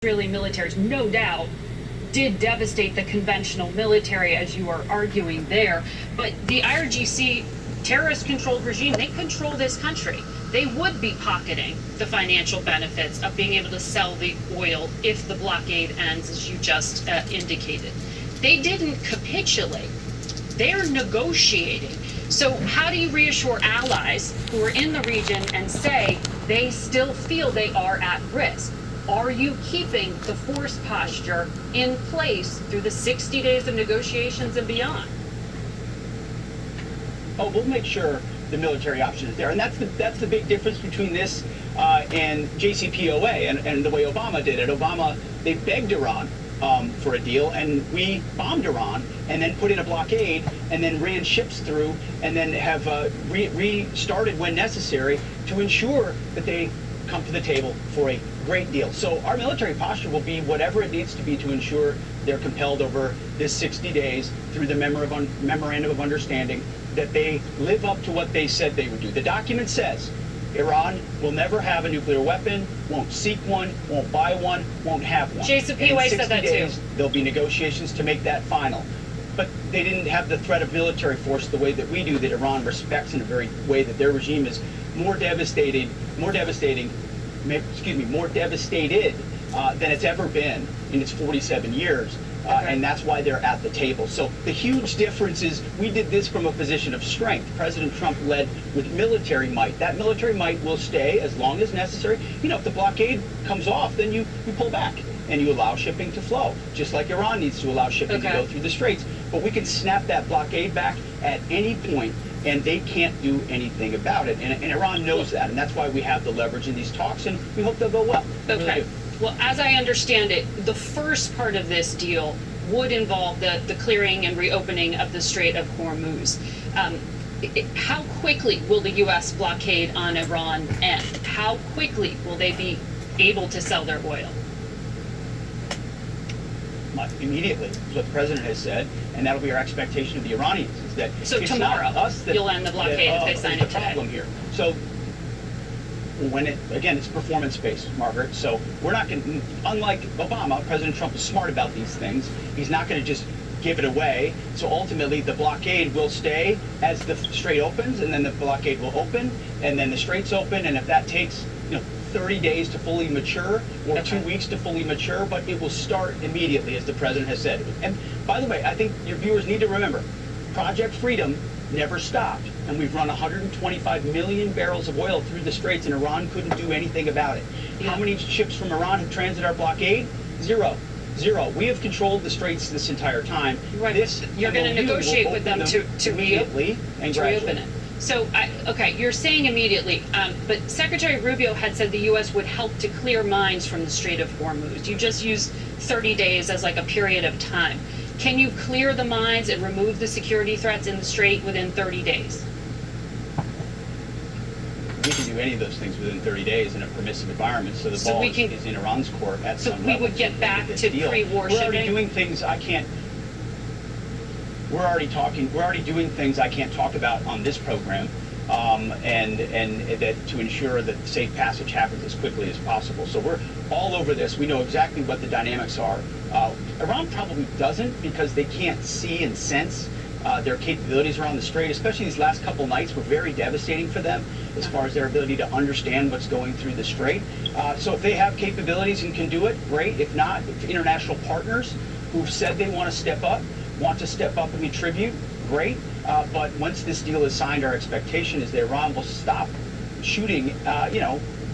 Israeli militaries, no doubt, did devastate the conventional military, as you are arguing there. But the IRGC terrorist-controlled regime, they control this country. They would be pocketing the financial benefits of being able to sell the oil if the blockade ends, as you just indicated. They didn't capitulate. They're negotiating. So how do you reassure allies who are in the region and say they still feel they are at risk? Are you keeping the force posture in place through the 60 days of negotiations and beyond? Oh, we'll make sure the military option is there. And that's the big difference between this and JCPOA and the way Obama did it. Obama, they begged Iran for a deal, and we bombed Iran and then put in a blockade and then ran ships through and then have restarted when necessary to ensure that they come to the table for a great deal. So our military posture will be whatever it needs to be to ensure they're compelled over this 60 days through the memorandum of understanding that they live up to what they said they would do. The document says Iran will never have a nuclear weapon, won't seek one, won't buy one, won't have one. JCPOA said that days, too. There'll be negotiations to make that final. But they didn't have the threat of military force the way that we do, that Iran respects in a very way that their regime is more devastated than it's ever been in its 47 years. And that's why they're at the table. So the huge difference is we did this from a position of strength. President Trump led with military might. That military might will stay as long as necessary. You know, if the blockade comes off, then you pull back and you allow shipping to flow, just like Iran needs to allow shipping to go through the straits. But we can snap that blockade back at any point, and they can't do anything about it. And Iran knows that, and that's why we have the leverage in these talks, and we hope they'll go well. Okay. Well, as I understand it, the first part of this deal would involve the clearing and reopening of the Strait of Hormuz. How quickly will the U.S. blockade on Iran end? How quickly will they be able to sell their oil? Immediately, is what the president has said, and that'll be our expectation of the Iranians. Is that so it's tomorrow not us that, you'll end the blockade if they sign it today. Problem here. So when it's performance-based, Margaret. So we're not going to, unlike Obama, President Trump is smart about these things. He's not going to just give it away. So ultimately, the blockade will stay as the strait opens, and then the blockade will open, and then the straits open, and if that takes 30 days to fully mature or 2 weeks to fully mature, but it will start immediately, as the president has said. And by the way, I think your viewers need to remember, Project Freedom never stopped, and we've run 125 million barrels of oil through the straits, and Iran couldn't do anything about it. How many ships from Iran have transited our blockade? Zero. We have controlled the straits this entire time. Right. You're going to negotiate with them to immediately and reopen it. So, okay, you're saying immediately, but Secretary Rubio had said the U.S. would help to clear mines from the Strait of Hormuz. You just used 30 days as like a period of time. Can you clear the mines and remove the security threats in the strait within 30 days? We can do any of those things within 30 days in a permissive environment, so the ball is in Iran's court at some level. So we would get back to pre-war shipping? We're already doing things We're already doing things I can't talk about on this program, and that to ensure that safe passage happens as quickly as possible. So we're all over this. We know exactly what the dynamics are. Iran probably doesn't, because they can't see and sense their capabilities around the strait, especially these last couple nights were very devastating for them as far as their ability to understand what's going through the strait. So if they have capabilities and can do it, great. If not, if international partners who've said they want to step up and contribute, great. But once this deal is signed, our expectation is that Iran will stop shooting,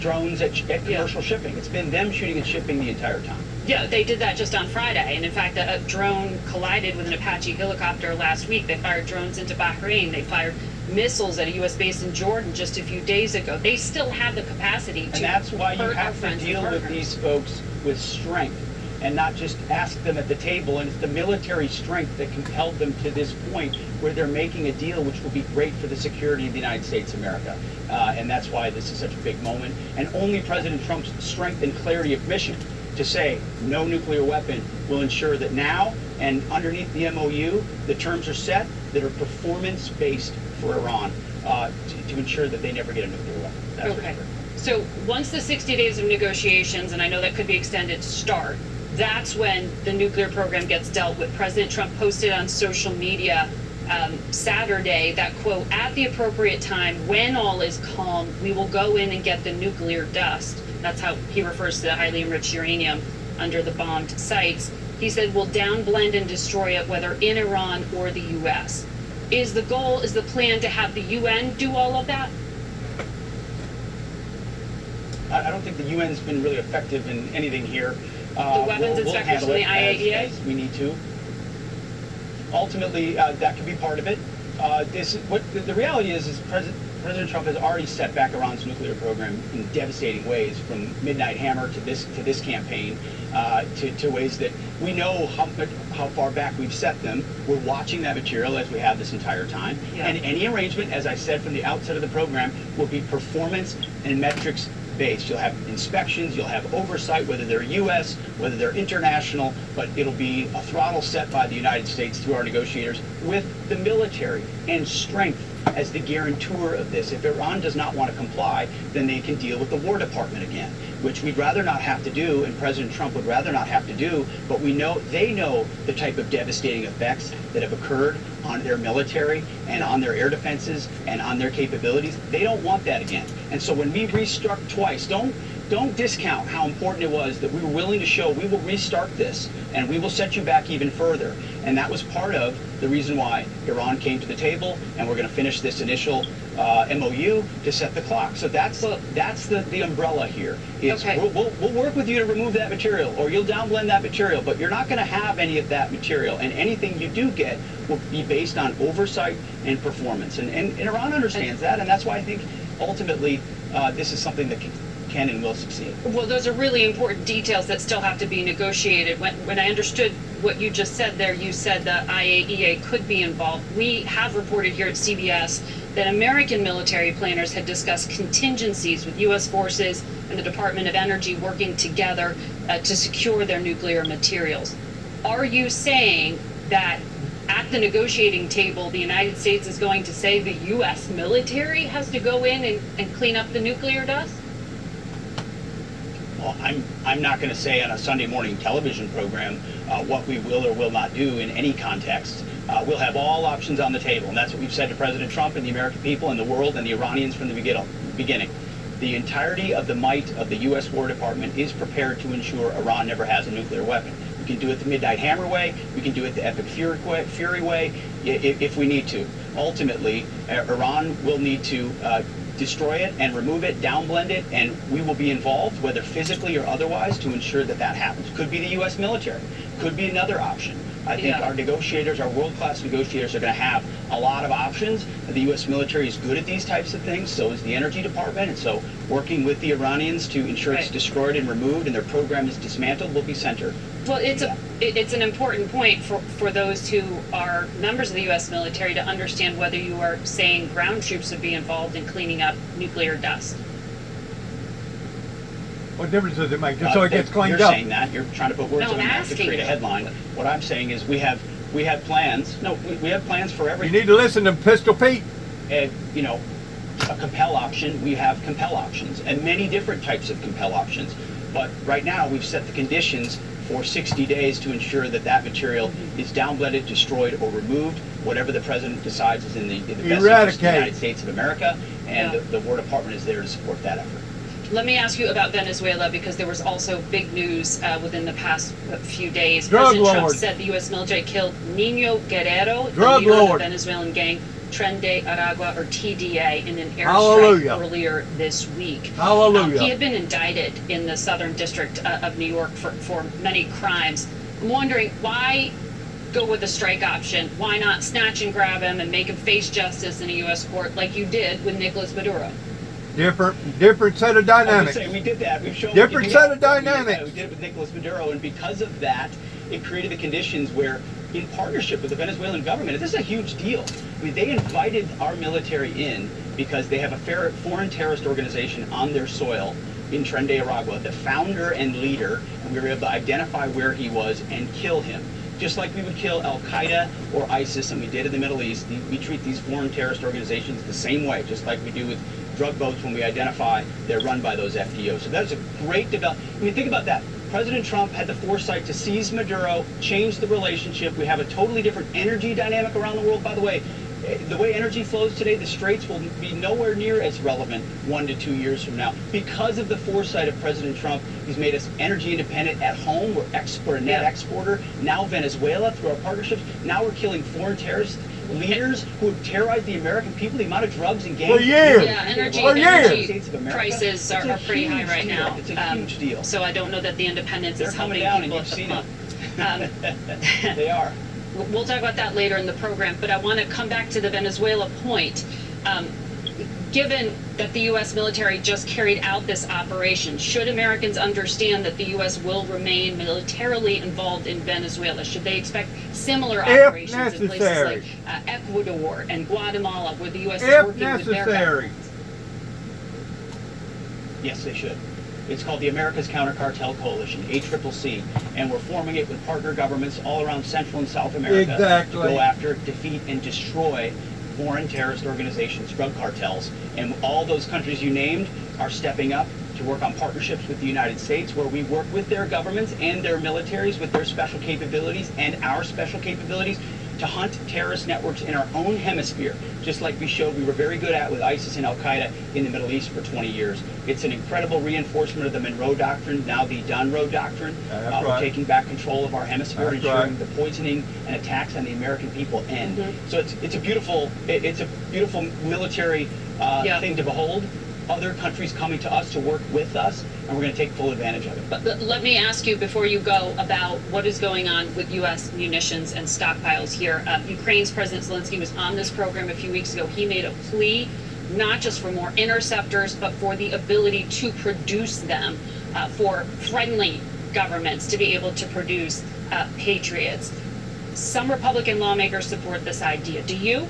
drones at commercial shipping. It's been them shooting at shipping the entire time. Yeah, they did that just on Friday. And in fact, a drone collided with an Apache helicopter last week. They fired drones into Bahrain. They fired missiles at a U.S. base in Jordan just a few days ago. They still have the capacity to And that's why you have to deal with these folks with strength and not just ask them at the table. And it's the military strength that compelled them to this point where they're making a deal which will be great for the security of the United States of America. And that's why this is such a big moment. And only President Trump's strength and clarity of mission to say no nuclear weapon will ensure that now and underneath the MOU, the terms are set that are performance-based for Iran to ensure that they never get a nuclear weapon. That's okay. for sure. So once the 60 days of negotiations, and I know that could be extended, start, that's when the nuclear program gets dealt with. President Trump posted on social media Saturday that, quote, at the appropriate time, when all is calm, we will go in and get the nuclear dust. That's how he refers to the highly enriched uranium under the bombed sites. He said, we'll downblend and destroy it, whether in Iran or the U.S. Is the goal, is the plan to have the UN do all of that? I don't think the UN's been really effective in anything here. The weapons inspectors from the IAEA? As we need to. Ultimately, that could be part of it. The reality is President Trump has already set back Iran's nuclear program in devastating ways, from Midnight Hammer to this campaign, to ways that we know how far back we've set them. We're watching that material as we have this entire time. Yeah. And any arrangement, as I said from the outset of the program, will be performance and metrics based. You'll have inspections, you'll have oversight, whether they're U.S., whether they're international, but it'll be a throttle set by the United States through our negotiators with the military and strength as the guarantor of this. If Iran does not want to comply, then they can deal with the War Department again, which we'd rather not have to do, and President Trump would rather not have to do, but they know the type of devastating effects that have occurred on their military and on their air defenses and on their capabilities. They don't want that again. And so when we restruck twice, don't discount how important it was that we were willing to show we will restart this and we will set you back even further. And that was part of the reason why Iran came to the table, and we're going to finish this initial MOU to set the clock. So that's the umbrella here. Okay. We'll work with you to remove that material, or you'll downblend that material, but you're not going to have any of that material. And anything you do get will be based on oversight and performance. And Iran understands that, and that's why I think ultimately this is something that can and will succeed. Well, those are really important details that still have to be negotiated. When I understood what you just said there, you said the IAEA could be involved. We have reported here at CBS that American military planners had discussed contingencies with U.S. forces and the Department of Energy working together to secure their nuclear materials. Are you saying that at the negotiating table, the United States is going to say the U.S. military has to go in and clean up the nuclear dust? Well, I'm not going to say on a Sunday morning television program what we will or will not do in any context. We'll have all options on the table, and that's what we've said to President Trump and the American people and the world and the Iranians from the beginning. The entirety of the might of the U.S. War Department is prepared to ensure Iran never has a nuclear weapon. We can do it the Midnight Hammer way. We can do it the Epic Fury way if we need to. Ultimately, Iran will need to destroy it and remove it, downblend it, and we will be involved, whether physically or otherwise, to ensure that that happens. Could be the U.S. military. Could be another option. I think our negotiators, our world-class negotiators, are going to have a lot of options. The U.S. military is good at these types of things, so is the Energy Department, and so working with the Iranians to ensure it's destroyed and removed and their program is dismantled will be centered. Well, it's an important point for those who are members of the U.S. military to understand whether you are saying ground troops would be involved in cleaning up nuclear dust. What difference does it make? Just so it gets cleaned you're up. You're saying that. You're trying to put words in my mouth to create a headline. What I'm saying is we have plans. No, we have plans for everything. You need to listen to Pistol Pete. A compel option. We have compel options and many different types of compel options. But right now we've set the conditions for 60 days to ensure that that material is downblended, destroyed, or removed, whatever the president decides is in the best interest of the United States of America, and the War Department is there to support that effort. Let me ask you about Venezuela, because there was also big news within the past few days. Drug President Trump lord. said the U.S. military killed Nino Guerrero, Drug the leader lord. of the Venezuelan gang Tren de Aragua, or TDA, in an airstrike Hallelujah. earlier this week. Hallelujah. He had been indicted in the Southern District of New York for many crimes. I'm wondering, why go with the strike option? Why not snatch and grab him and make him face justice in a U.S. court like you did with Nicolas Maduro? Different set of I was dynamics. say we did that. We've shown Different set of dynamics. We did it with Nicolas Maduro, and because of that, it created the conditions where, in partnership with the Venezuelan government, and this is a huge deal. I mean, they invited our military in because they have a foreign terrorist organization on their soil in Tren de Aragua, the founder and leader, and we were able to identify where he was and kill him. Just like we would kill Al-Qaeda or ISIS, and we did in the Middle East, we treat these foreign terrorist organizations the same way, just like we do with drug boats when we identify they're run by those FTOs. So that's a great development. I mean, think about that. President Trump had the foresight to seize Maduro, change the relationship. We have a totally different energy dynamic around the world. By the way energy flows today, the Straits will be nowhere near as relevant 1 to 2 years from now. Because of the foresight of President Trump, he's made us energy independent at home. We're a net exporter. Now Venezuela, through our partnerships. Now we're killing foreign terrorist leaders who have terrorized the American people. The amount of drugs and gangs. For years. Yeah, energy prices are pretty high right now. It's a huge deal. So I don't know that the independence They're is coming helping down, people and at you've the seen pump. They are. We'll talk about that later in the program, but I want to come back to the Venezuela point. Given that the U.S. military just carried out this operation, should Americans understand that the U.S. will remain militarily involved in Venezuela? Should they expect similar operations in places like Ecuador and Guatemala, where the U.S. is working with their governments? Yes, they should. It's called the America's Counter Cartel Coalition, ACCC, and we're forming it with partner governments all around Central and South America to go after, defeat, and destroy foreign terrorist organizations, drug cartels. And all those countries you named are stepping up to work on partnerships with the United States, where we work with their governments and their militaries with their special capabilities and our special capabilities to hunt terrorist networks in our own hemisphere, just like we showed we were very good at with ISIS and Al-Qaeda in the Middle East for 20 years. It's an incredible reinforcement of the Monroe Doctrine, now the Dunroe Doctrine. We're taking back control of our hemisphere, ensuring the poisoning and attacks on the American people end. So it's a beautiful military thing to behold. Other countries coming to us to work with us, and we're going to take full advantage of it. But let me ask you before you go about what is going on with U.S. munitions and stockpiles here. Ukraine's President Zelensky was on this program a few weeks ago. He made a plea not just for more interceptors, but for the ability to produce them for friendly governments to be able to produce Patriots. Some Republican lawmakers support this idea. Do you?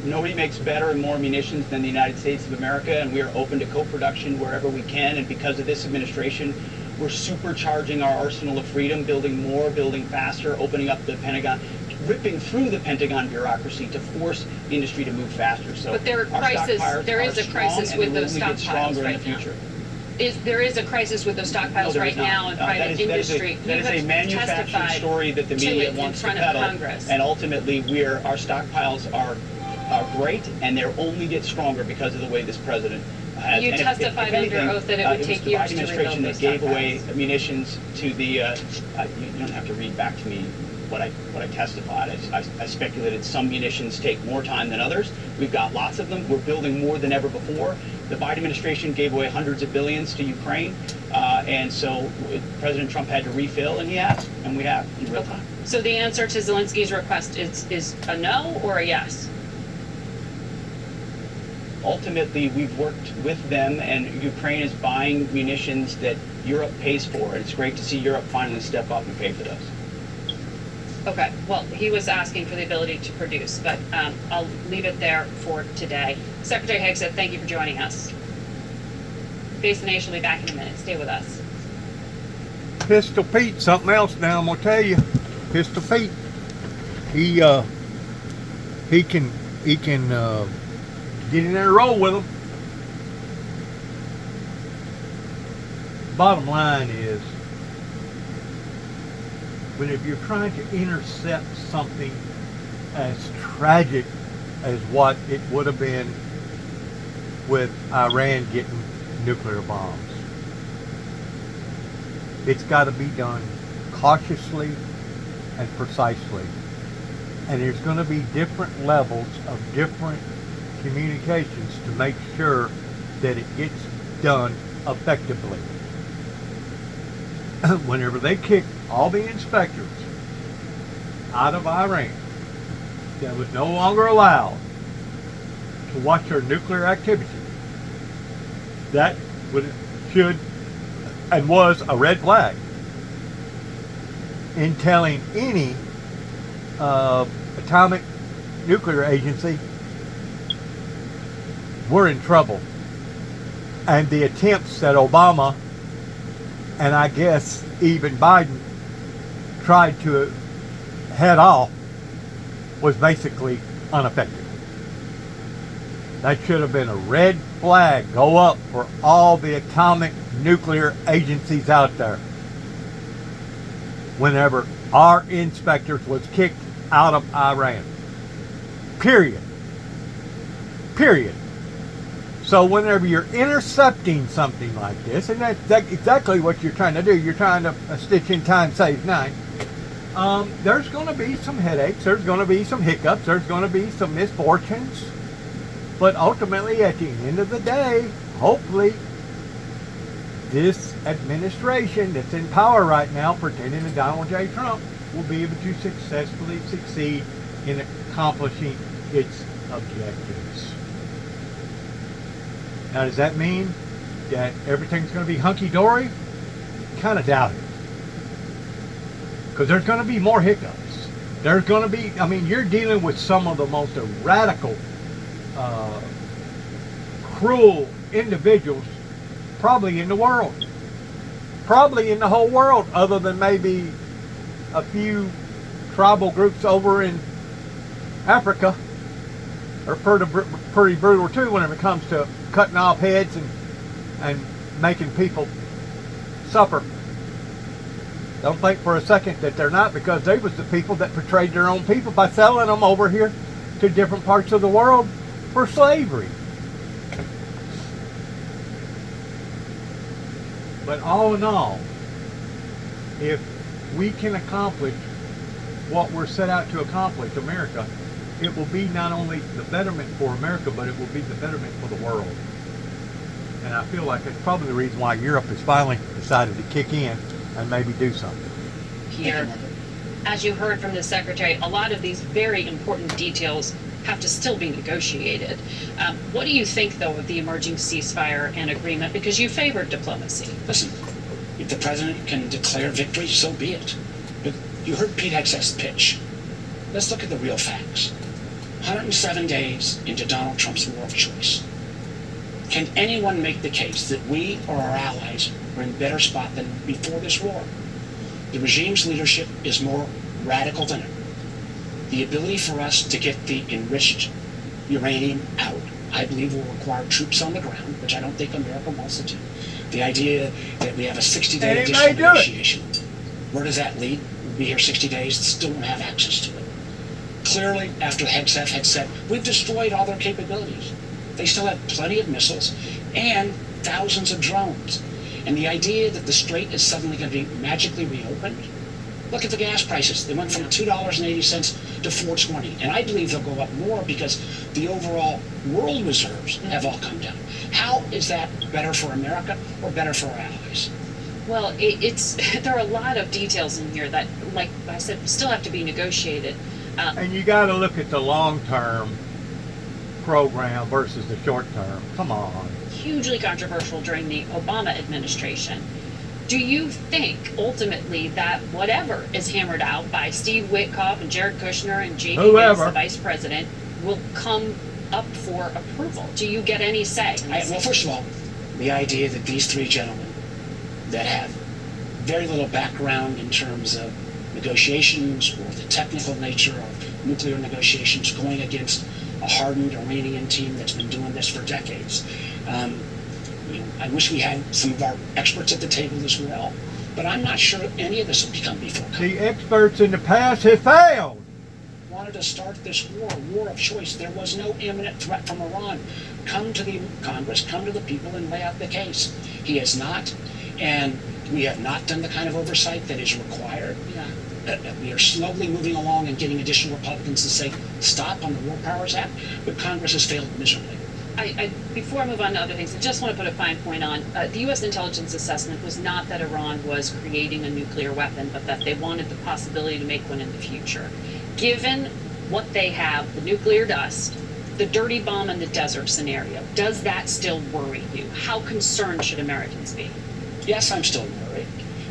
Nobody makes better and more munitions than the United States of America, and we are open to co-production wherever we can. And because of this administration, we're supercharging our arsenal of freedom, building more, building faster, opening up the Pentagon, ripping through the Pentagon bureaucracy to force industry to move faster. So, but there is a crisis with those stockpiles right now. There is a crisis with those stockpiles right now in private industry. That is a manufactured story that the media wants to peddle. And ultimately, our stockpiles are great, and they'll only get stronger because of the way this president has. You testified under oth that it would take years to rebuild those stockpiles. It was the Biden administration that gave away munitions to the. You don't have to read back to me what I testified. I speculated some munitions take more time than others. We've got lots of them. We're building more than ever before. The Biden administration gave away hundreds of billions to Ukraine, and so President Trump had to refill, and he has, and we have in real time. So the answer to Zelensky's request is a no or a yes? Ultimately, we've worked with them, and Ukraine is buying munitions that Europe pays for. And it's great to see Europe finally step up and pay for those. Okay, well, he was asking for the ability to produce, but I'll leave it there for today. Secretary Hegseth, thank you for joining us. Face the Nation will be back in a minute. Stay with us. Pistol Pete, something else now I'm going to tell you. Pistol Pete, he can get in there and roll with them. Bottom line is, but if you're trying to intercept something as tragic as what it would have been with Iran getting nuclear bombs, it's got to be done cautiously and precisely. And there's going to be different levels of different communications to make sure that it gets done effectively. Whenever they kicked all the inspectors out of Iran that was no longer allowed to watch their nuclear activity, that should and was a red flag in telling any atomic nuclear agency we're in trouble. And the attempts that Obama and I guess even Biden tried to head off was basically ineffective. That should have been a red flag go up for all the atomic nuclear agencies out there. Whenever our inspectors was kicked out of Iran. Period. Period. So whenever you're intercepting something like this, and that's exactly what you're trying to do, you're trying to stitch in time saves nine. There's going to be some headaches, there's going to be some hiccups, there's going to be some misfortunes. But ultimately, at the end of the day, hopefully, this administration that's in power right now, pretending to Donald J. Trump, will be able to successfully succeed in accomplishing its objectives. Now, does that mean that everything's going to be hunky-dory? Kind of doubt it. Because there's going to be more hiccups. There's going to be, I mean, you're dealing with some of the most radical, cruel individuals probably in the world. Probably in the whole world, other than maybe a few tribal groups over in Africa are pretty brutal too whenever it comes to cutting off heads and making people suffer. Don't think for a second that they're not, because they was the people that betrayed their own people by selling them over here to different parts of the world for slavery. But all in all, if we can accomplish what we're set out to accomplish, America, it will be not only the betterment for America, but it will be the betterment for the world. And I feel like it's probably the reason why Europe has finally decided to kick in and maybe do something. Here, as you heard from the Secretary, a lot of these very important details have to still be negotiated. What do you think, though, of the emerging ceasefire and agreement? Because you favored diplomacy. Listen, if the president can declare victory, so be it. But you heard Pete Hegseth's pitch. Let's look at the real facts. 107 days into Donald Trump's war of choice. Can anyone make the case that we or our allies are in a better spot than before this war? The regime's leadership is more radical than ever. The ability for us to get the enriched uranium out, I believe, will require troops on the ground, which I don't think America wants to do. The idea that we have a 60-day additional negotiation, where does that lead? We'll be here 60 days, still won't have access to it. Clearly, after Hegseth had said, we've destroyed all their capabilities. They still have plenty of missiles and thousands of drones. And the idea that the strait is suddenly going to be magically reopened, look at the gas prices. They went from $2.80 to $4.20. And I believe they'll go up more because the overall world reserves have all come down. How is that better for America or better for our allies? Well, there are a lot of details in here that, like I said, still have to be negotiated. And you got to look at the long-term program versus the short-term. Come on. Hugely controversial during the Obama administration. Do you think ultimately that whatever is hammered out by Steve Witkoff and Jared Kushner and J.D. Vance, the vice president, will come up for approval? Do you get any say? Well, first of all, the idea that these three gentlemen that have very little background in terms of negotiations or the technical nature of nuclear negotiations going against a hardened Iranian team that's been doing this for decades. I wish we had some of our experts at the table as well, but I'm not sure any of this will become before Congress. The experts in the past have failed. Wanted to start this war of choice. There was no imminent threat from Iran. Come to the Congress, come to the people and lay out the case. He has not, and we have not done the kind of oversight that is required. We are slowly moving along and getting additional Republicans to say stop on the War Powers Act, but Congress has failed miserably. Before I move on to other things, I just want to put a fine point on the U.S. intelligence assessment was not that Iran was creating a nuclear weapon, but that they wanted the possibility to make one in the future. Given what they have, the nuclear dust, the dirty bomb in the desert scenario, does that still worry you? How concerned should Americans be? Yes, I'm still worried.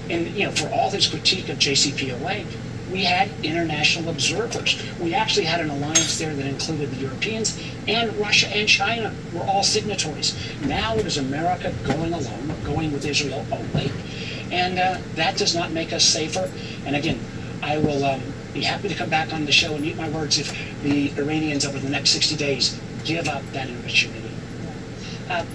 And, for all his critique of JCPOA, we had international observers. We actually had an alliance there that included the Europeans, and Russia and China were all signatories. Now it is America going alone, going with Israel only, and that does not make us safer. And again, I will be happy to come back on the show and eat my words if the Iranians over the next 60 days give up that opportunity.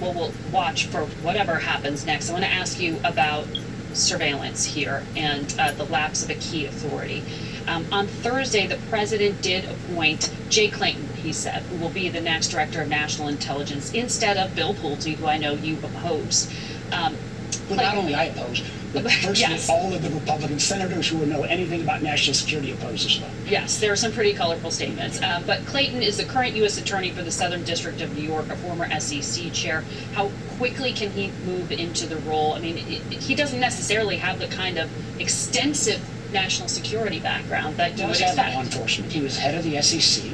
Well, we'll watch for whatever happens next. I want to ask you about surveillance here and the lapse of a key authority. On Thursday, the president did appoint Jay Clayton, he said, who will be the next director of national intelligence instead of Bill Pulte, who I know you oppose. But not only I oppose, but virtually Yes. all of the Republican senators who know anything about national security oppose as well. Yes, there are some pretty colorful statements. But Clayton is the current U.S. Attorney for the Southern District of New York, a former SEC chair. How quickly can he move into the role? I mean, he doesn't necessarily have the kind of extensive national security background that He you would was head of law expect. enforcement. He was head of the SEC.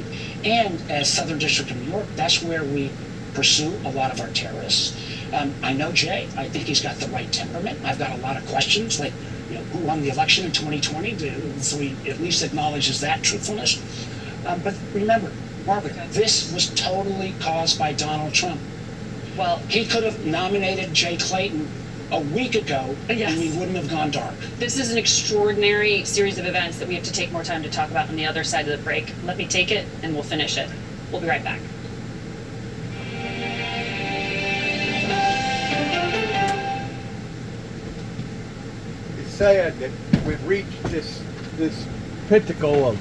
And as Southern District of New York, that's where we pursue a lot of our terrorists. I know Jay. I think he's got the right temperament. I've got a lot of questions, like, who won the election in 2020? So he at least acknowledges that truthfulness. But remember, Margaret, this was totally caused by Donald Trump. Well, He could have nominated Jay Clayton a week ago, Yes. and we wouldn't have gone dark. this is an extraordinary series of events that we have to take more time to talk about on the other side of the break. Let me take it and we'll finish it. We'll be right back. It's sad that we've reached this pinnacle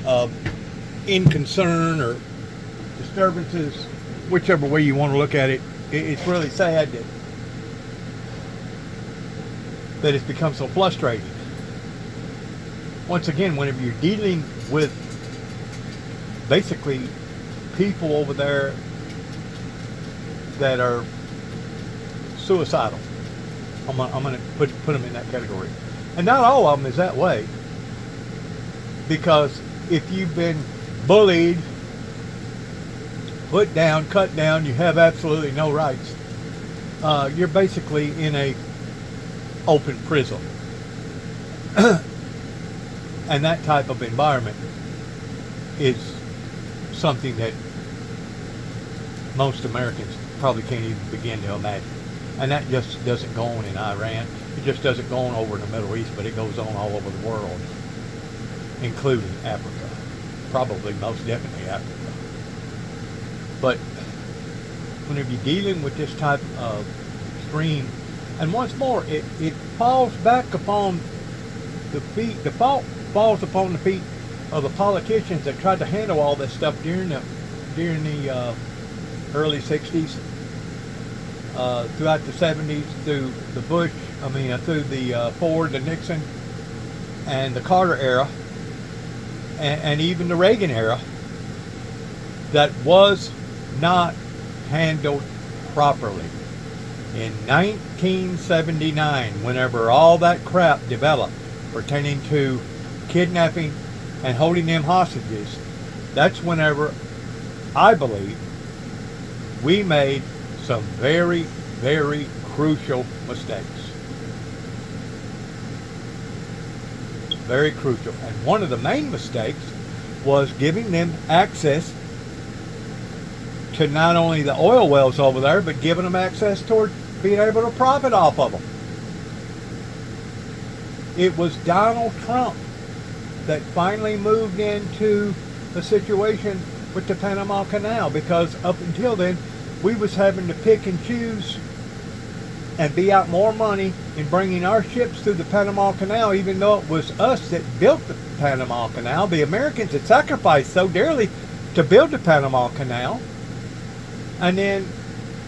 of inconcern or disturbances, whichever way you want to look at it. It's really sad that it's become so frustrating. Once again, whenever you're dealing with basically people over there that are suicidal, I'm gonna put them in that category, and not all of them is that way. Because if you've been bullied, put down, cut down, you have absolutely no rights. You're basically in a open prison, and that type of environment is something that most Americans probably can't even begin to imagine. And that just doesn't go on in Iran. It just doesn't go on over in the Middle East, but it goes on all over the world, including Africa. Probably most definitely Africa. But whenever you're dealing with this type of extreme, and once more, it falls back upon the feet, the fault falls upon the feet of the politicians that tried to handle all this stuff during the early 60s, throughout the 70s, through the Bush, through the Ford, the Nixon, and the Carter era, and even the Reagan era, that was not handled properly. In 1979, whenever all that crap developed pertaining to kidnapping and holding them hostages, that's whenever I believe we made some very, very crucial mistakes. Very crucial. And one of the main mistakes was giving them access to not only the oil wells over there, but giving them access toward being able to profit off of them. It was Donald Trump that finally moved into the situation with the Panama Canal, because up until then, we was having to pick and choose and be out more money in bringing our ships through the Panama Canal, even though it was us that built the Panama Canal. The Americans had sacrificed so dearly to build the Panama Canal, and then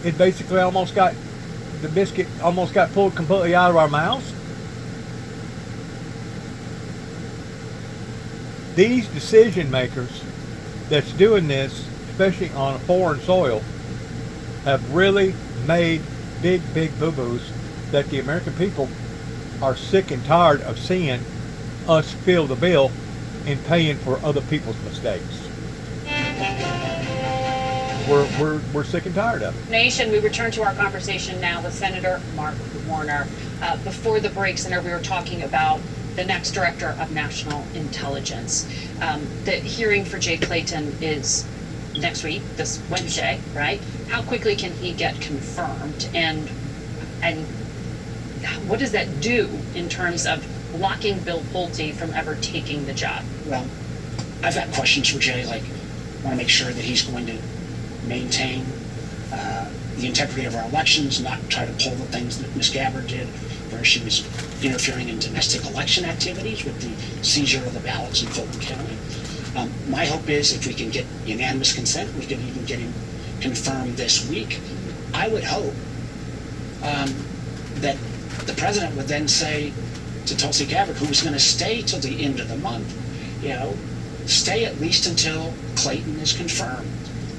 it basically the biscuit almost got pulled completely out of our mouths. These decision makers that's doing this, especially on a foreign soil, have really made big boo-boos that the American people are sick and tired of seeing us fill the bill in paying for other people's mistakes. We're sick and tired of it. Nation, we return to our conversation now with Senator Mark Warner. Before the break, Senator, we were talking about the next director of national intelligence. The hearing for Jay Clayton is next week, this Wednesday, right? How quickly can he get confirmed, and what does that do in terms of blocking Bill Pulte from ever taking the job? Well, I've got questions for Jay, like, want to make sure that he's going to maintain the integrity of our elections, not try to pull the things that Ms. Gabbard did, where she was interfering in domestic election activities with the seizure of the ballots in Fulton County. My hope is if we can get unanimous consent, we can even get him confirmed this week. I would hope that the president would then say to Tulsi Gabbard, who was going to stay till the end of the month, stay at least until Clayton is confirmed,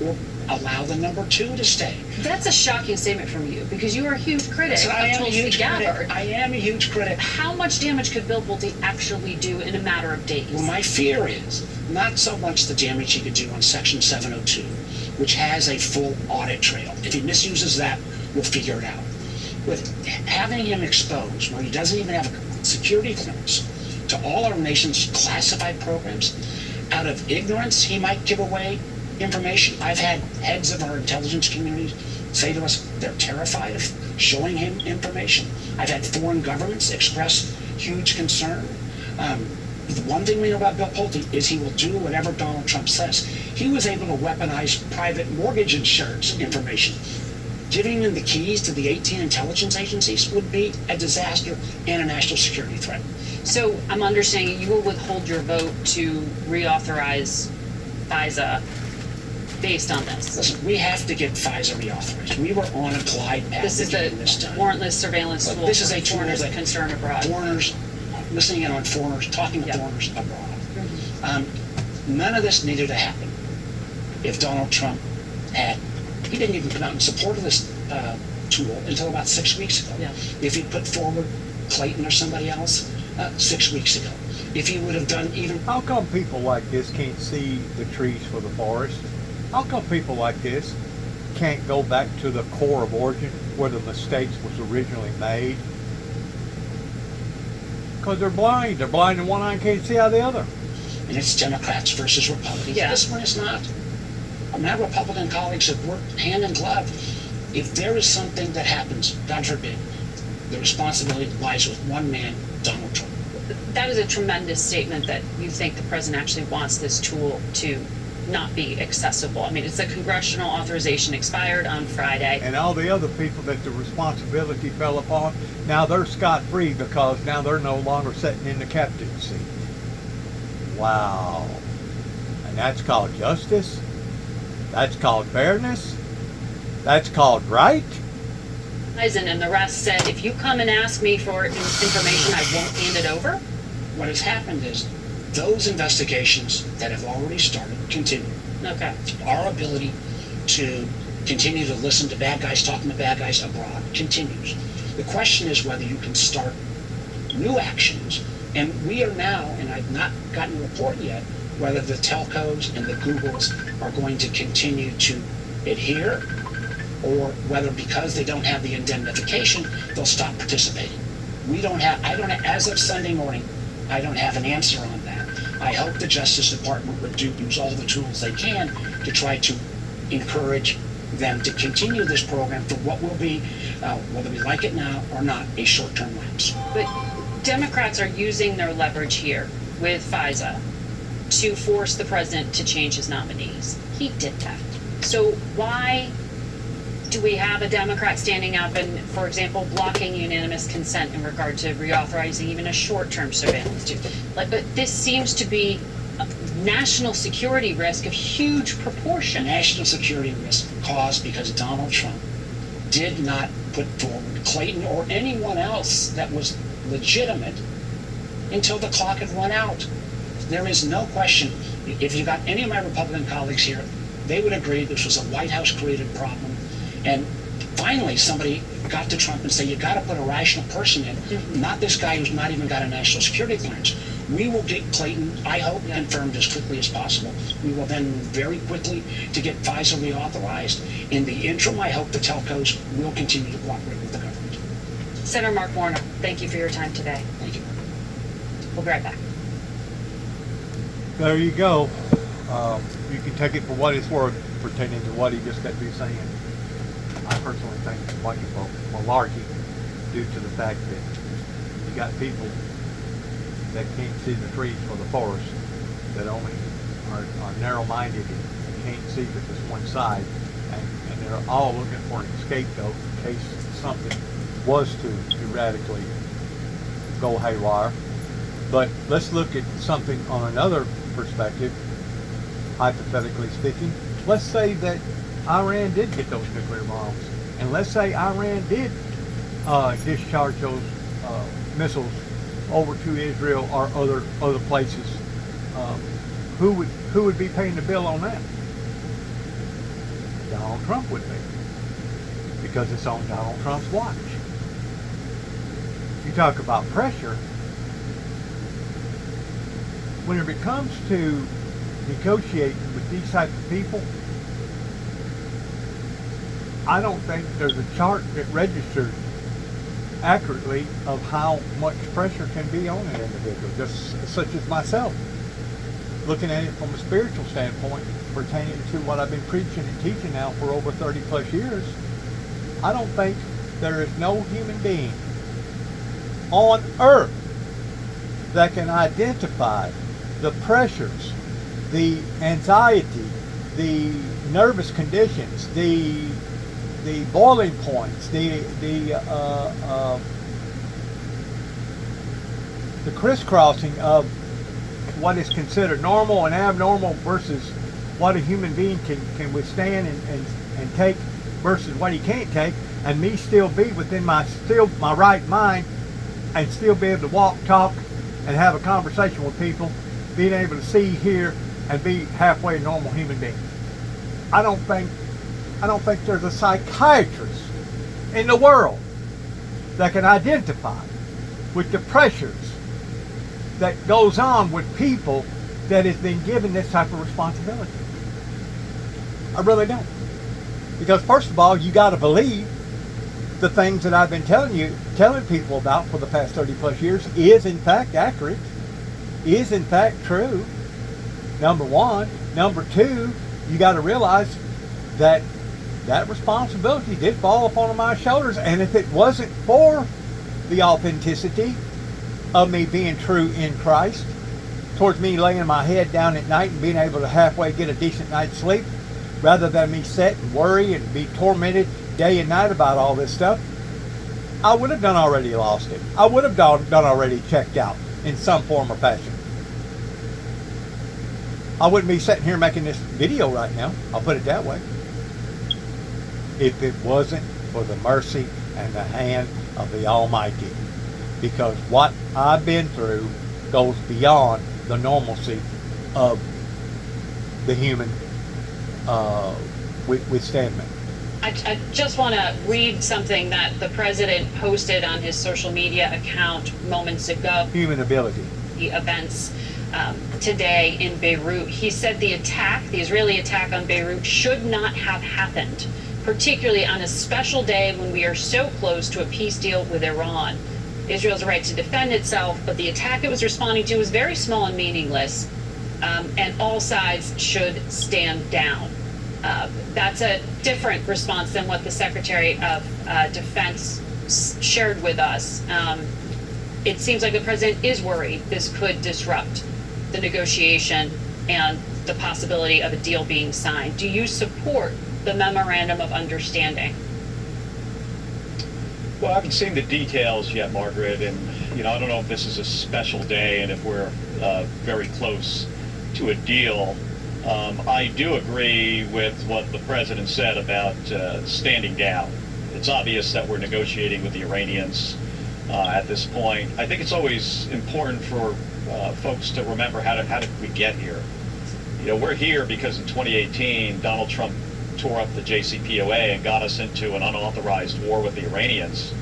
or allow the number 2 to stay. That's a shocking statement from you because you are a huge critic So I of am a Tulsi huge Gabbard. critic. I am a huge critic. How much damage could Bill Pulte actually do in a matter of days? Well, my fear is not so much the damage he could do on Section 702, which has a full audit trail. If he misuses that, we'll figure it out. With having him exposed, where he doesn't even have a security clearance, to all our nation's classified programs, out of ignorance, he might give away information. I've had heads of our intelligence communities say to us they're terrified of showing him information. I've had foreign governments express huge concern. The one thing we know about Bill Pulte is he will do whatever Donald Trump says. He was able to weaponize private mortgage insurance information. Giving him the keys to the 18 intelligence agencies would be a disaster and a national security threat. So I'm understanding you will withhold your vote to reauthorize FISA based on this. Listen, we have to get FISA reauthorized. We were on a glide path. This is to the getting this done. warrantless surveillance Look, tool this is for a tool foreigners that concerned abroad. Foreigners, listening in on foreigners, talking to Yeah. foreigners abroad. None of this needed to happen if Donald Trump he didn't even come out in support of this tool until about 6 weeks ago. Yeah. If he put forward Clayton or somebody else 6 weeks ago. If he would have done even How come people like this can't see the trees for the forest? How come people like this can't go back to the core of origin where the mistakes was originally made? Because they're blind. They're blind in one eye and can't see out of the other. and it's Democrats versus Republicans. Yeah. This one is not. My Republican colleagues have worked hand in glove. If there is something that happens, God forbid, the responsibility lies with one man, Donald Trump. That is a tremendous statement that you think the president actually wants this tool to not be accessible. I mean, it's a congressional authorization expired on Friday. And all the other people that the responsibility fell upon, now they're scot-free because now they're no longer sitting in the captain's seat. Wow. And that's called justice? That's called fairness? That's called right? Eisen and the rest said, if you come and ask me for information, I won't hand it over. What has happened is those investigations that have already started continue. Okay. Our ability to continue to listen to bad guys talking to bad guys abroad continues. The question is whether you can start new actions. And we are now, and I've not gotten a report yet, whether the telcos and the Googles are going to continue to adhere, or whether because they don't have the indemnification, they'll stop participating. As of Sunday morning, I don't have an answer on that. I hope the Justice Department would use all the tools they can to try to encourage them to continue this program for what will be, whether we like it now or not, a short-term lapse. But Democrats are using their leverage here with FISA to force the president to change his nominees. He did that. So why do we have a Democrat standing up and, for example, blocking unanimous consent in regard to reauthorizing even a short-term surveillance tool? But this seems to be a national security risk of huge proportion. National security risk caused because Donald Trump did not put forward Clayton or anyone else that was legitimate until the clock had run out. There is no question. If you got any of my Republican colleagues here, they would agree this was a White House created problem. And finally, somebody got to Trump and said, you got to put a rational person in, not this guy who's not even got a national security clearance. We will get Clayton, I hope, confirmed as quickly as possible. We will then move very quickly to get FISA reauthorized. In the interim, I hope the telcos will continue to cooperate with the government. Senator Mark Warner, thank you for your time today. Thank you. We'll be right back. There you go. You can take it for what it's worth pertaining to what he just got through saying. I personally think it's like a malarkey due to the fact that you got people that can't see the trees for the forest, that only are narrow-minded can't see but this one side, and they're all looking for an scapegoat in case something was to radically go haywire. But let's look at something on another perspective, hypothetically speaking. Let's say that Iran did get those nuclear bombs, and let's say Iran did discharge those missiles over to Israel or other places. Who would be paying the bill on that? Donald Trump would be, because it's on Donald Trump's watch. You talk about pressure. When it comes to negotiating with these type of people, I don't think there's a chart that registers accurately of how much pressure can be on an individual, just such as myself. Looking at it from a spiritual standpoint, pertaining to what I've been preaching and teaching now for over 30 plus years, I don't think there is no human being on earth that can identify the pressures, the anxiety, the nervous conditions, the boiling points, the crisscrossing of what is considered normal and abnormal versus what a human being can withstand and take versus what he can't take, and me still be within my right mind and still be able to walk, talk, and have a conversation with people, being able to see, hear, and be halfway a normal human being. I don't think there's a psychiatrist in the world that can identify with the pressures that goes on with people that has been given this type of responsibility. I really don't. Because first of all, you got to believe the things that I've been telling people about for the past 30 plus years is in fact accurate, is in fact true. Number one. Number two, you got to realize that responsibility did fall upon my shoulders, and if it wasn't for the authenticity of me being true in Christ, towards me laying my head down at night and being able to halfway get a decent night's sleep, rather than me sit and worry and be tormented day and night about all this stuff, I would have done already lost it. I would have done already checked out in some form or fashion. I wouldn't be sitting here making this video right now, I'll put it that way, if it wasn't for the mercy and the hand of the Almighty. Because what I've been through goes beyond the normalcy of the human withstandment. I just want to read something that the president posted on his social media account moments ago. Human ability. The events today in Beirut. He said the Israeli attack on Beirut should not have happened, particularly on a special day when we are so close to a peace deal with Iran. Israel's right to defend itself, but the attack it was responding to was very small and meaningless, and all sides should stand down. That's a different response than what the Secretary of Defense shared with us. It seems like the president is worried this could disrupt the negotiation and the possibility of a deal being signed. Do you support the memorandum of understanding? Well, I haven't seen the details yet, Margaret, and I don't know if this is a special day and if we're very close to a deal. I do agree with what the president said about standing down. It's obvious that we're negotiating with the Iranians at this point. I think it's always important for folks to remember how did we get here. We're here because in 2018, Donald Trump tore up the JCPOA and got us into an unauthorized war with the Iranians.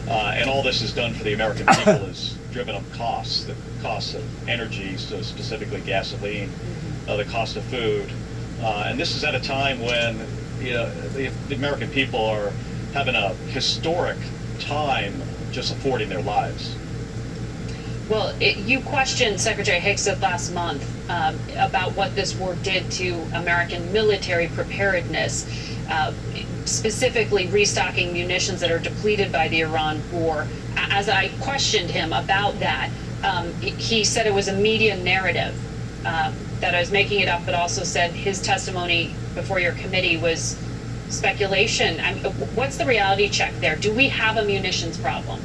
And all this has done for the American people is driven up costs, the cost of energy, so specifically gasoline, the cost of food. And this is at a time when the American people are having a historic time just affording their lives. Well, you questioned Secretary Higson last month about what this war did to American military preparedness, specifically restocking munitions that are depleted by the Iran war. As I questioned him about that, he said it was a media narrative. that I was making it up, but also said his testimony before your committee was speculation. What's the reality check there? Do we have a munitions problem?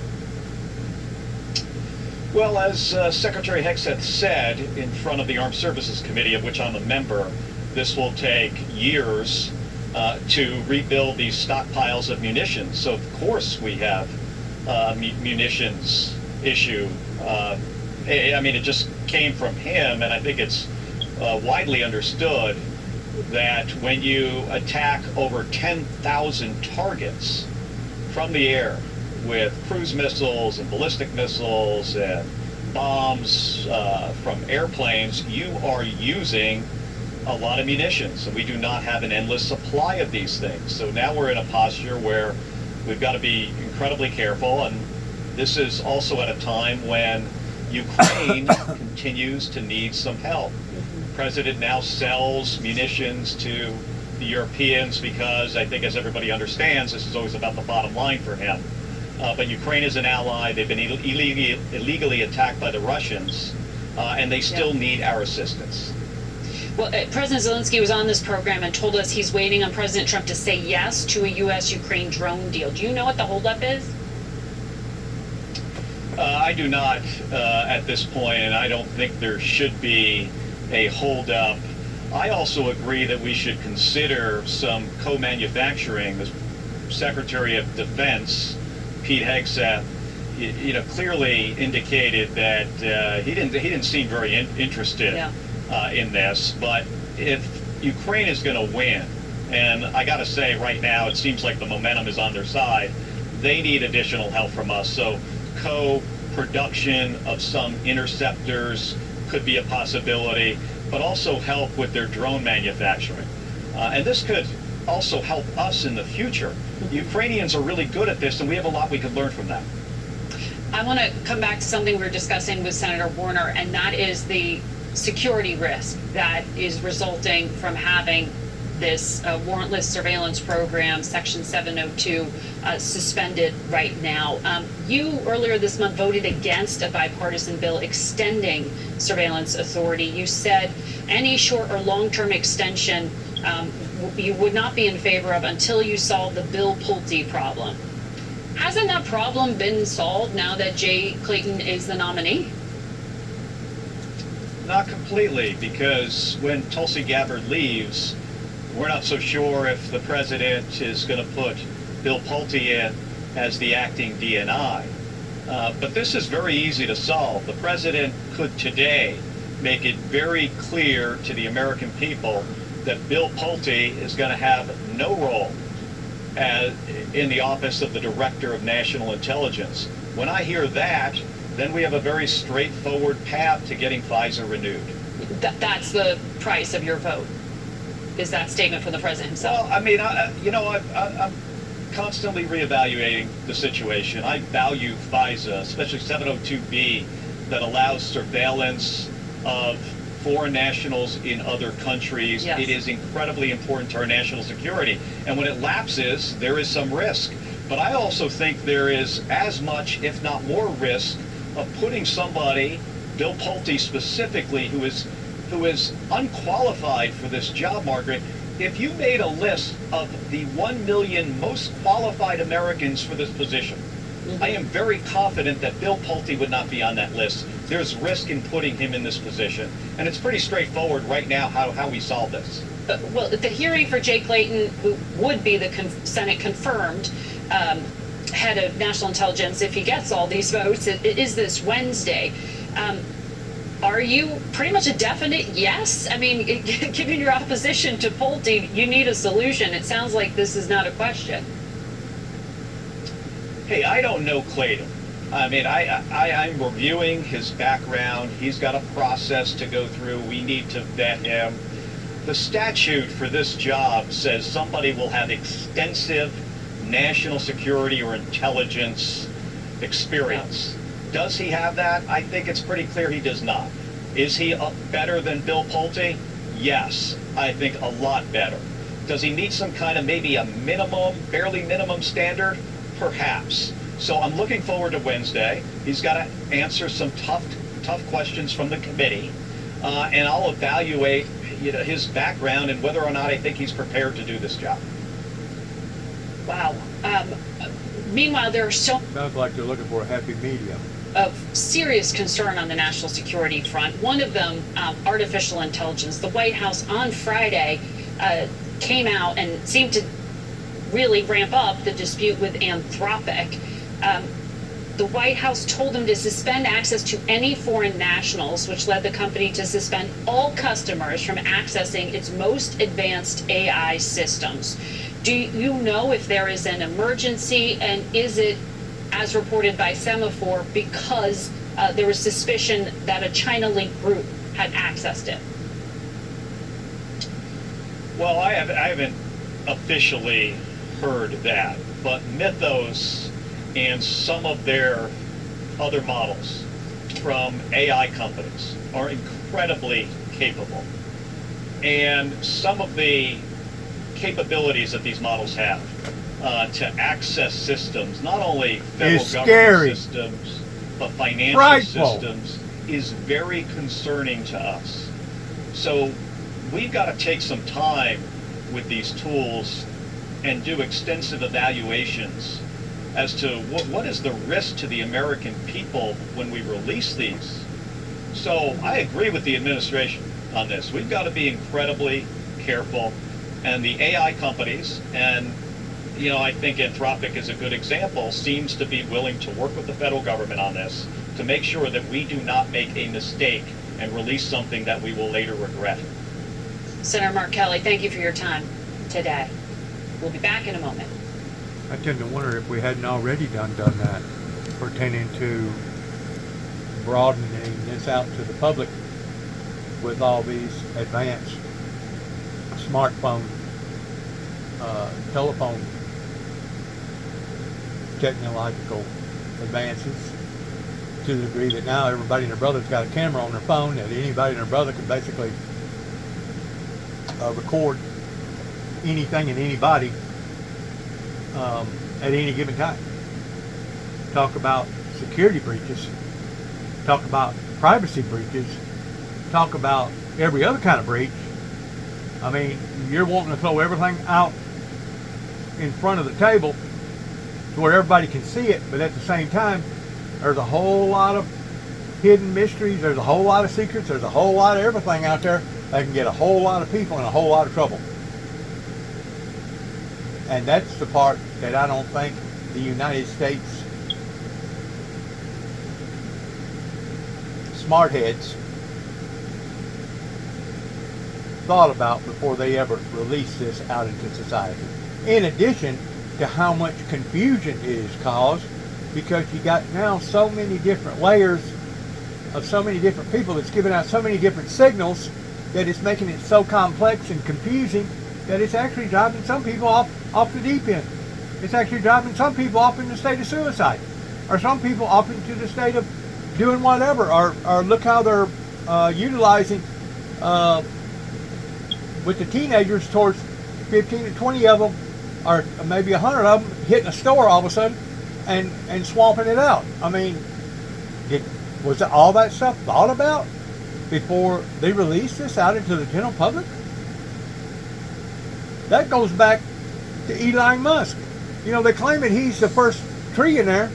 Well, as Secretary Hegseth said in front of the Armed Services Committee, of which I'm a member, this will take years to rebuild these stockpiles of munitions. So of course we have munitions issue. I mean, it just came from him, and I think it's widely understood that when you attack over 10,000 targets from the air with cruise missiles and ballistic missiles and bombs from airplanes, you are using a lot of munitions, and we do not have an endless supply of these things. So now we're in a posture where we've got to be incredibly careful, and this is also at a time when Ukraine continues to need some help. The president now sells munitions to the Europeans because I think, as everybody understands, this is always about the bottom line for him. But Ukraine is an ally. They've been illegally attacked by the Russians, and they still need our assistance. Well, President Zelensky was on this program and told us he's waiting on President Trump to say yes to a U.S.-Ukraine drone deal. Do you know what the holdup is? I do not at this point, and I don't think there should be a holdup. I also agree that we should consider some co-manufacturing. The Secretary of Defense, Pete Hegseth, clearly indicated that he didn't seem very interested in this. But if Ukraine is going to win, and I got to say right now it seems like the momentum is on their side, they need additional help from us. So co-production of some interceptors could be a possibility, but also help with their drone manufacturing. And this could also help us in the future. The Ukrainians are really good at this, and we have a lot we could learn from them. I want to come back to something we were discussing with Senator Warner, and that is the security risk that is resulting from having this warrantless surveillance program, Section 702, suspended right now. You, earlier this month, voted against a bipartisan bill extending surveillance authority. You said any short or long-term extension you would not be in favor of until you solve the Bill Pulte problem. Hasn't that problem been solved now that Jay Clayton is the nominee? Not completely, because when Tulsi Gabbard leaves, we're not so sure if the president is going to put Bill Pulte in as the acting DNI. But this is very easy to solve. The president could today make it very clear to the American people that Bill Pulte is going to have no role in the office of the Director of National Intelligence. When I hear that, then we have a very straightforward path to getting FISA renewed. That's the price of your vote, is that statement from the president himself? Well, I mean, I'm constantly reevaluating the situation. I value FISA, especially 702B, that allows surveillance of foreign nationals in other countries. Yes. It is incredibly important to our national security. And when it lapses, there is some risk. But I also think there is as much, if not more, risk of putting somebody, Bill Pulte specifically, who is unqualified for this job, Margaret. If you made a list of the 1 million most qualified Americans for this position, I am very confident that Bill Pulte would not be on that list. There's risk in putting him in this position. And it's pretty straightforward right now how we solve this. Well, the hearing for Jay Clayton, who would be the Senate confirmed head of national intelligence if he gets all these votes, is this Wednesday. Are you pretty much a definite yes? I mean, given your opposition to Pulte, you need a solution. It sounds like this is not a question. Hey, I don't know Clayton. I mean, I'm reviewing his background. He's got a process to go through. We need to vet him. The statute for this job says somebody will have extensive national security or intelligence experience. Does he have that? I think it's pretty clear he does not. Is he better than Bill Pulte? Yes, I think a lot better. Does he meet some kind of maybe a minimum, barely minimum standard? Perhaps. So I'm looking forward to Wednesday. He's got to answer some tough questions from the committee. and I'll evaluate his background and whether or not I think he's prepared to do this job. Wow. Meanwhile, there are so Sounds like they're looking for a happy medium. of serious concern on the national security front. One of them, artificial intelligence. The White House on Friday came out and seemed to really ramp up the dispute with Anthropic. The White House told them to suspend access to any foreign nationals, which led the company to suspend all customers from accessing its most advanced AI systems. Do you know if there is an emergency, and is it, as reported by Semaphore, because there was suspicion that a China-linked group had accessed it? Well, I haven't officially heard that, but Mythos and some of their other models from AI companies are incredibly capable. And some of the capabilities that these models have to access systems, not only federal Is government scary. systems, but financial Frightful. systems, is very concerning to us. So we've got to take some time with these tools and do extensive evaluations as to what is the risk to the American people when we release these. So I agree with the administration on this. We've got to be incredibly careful. And the AI companies, and I think Anthropic is a good example, seems to be willing to work with the federal government on this to make sure that we do not make a mistake and release something that we will later regret. Senator Mark Kelly, thank you for your time today. We'll be back in a moment. I tend to wonder if we hadn't already done that, pertaining to broadening this out to the public with all these advanced smartphone, telephone technological advances, to the degree that now everybody and their brother's got a camera on their phone, that anybody and their brother can basically record anything and anybody at any given time. Talk about security breaches, talk about privacy breaches, talk about every other kind of breach. I mean, you're wanting to throw everything out in front of the table to where everybody can see it, but at the same time, there's a whole lot of hidden mysteries, there's a whole lot of secrets, there's a whole lot of everything out there that can get a whole lot of people in a whole lot of trouble. And that's the part that I don't think the United States smart heads thought about before they ever released this out into society. In addition to how much confusion it has caused, because you got now so many different layers of so many different people that's giving out so many different signals that it's making it so complex and confusing that it's actually driving some people off the deep end. It's actually driving some people off in the state of suicide, or some people off into the state of doing whatever, or look how they're utilizing with the teenagers, towards 15 to 20 of them, or maybe 100 of them, hitting a store all of a sudden and swamping it out. I mean, was all that stuff thought about before they released this out into the general public? That goes back to Elon Musk. They claim that he's the first trillionaire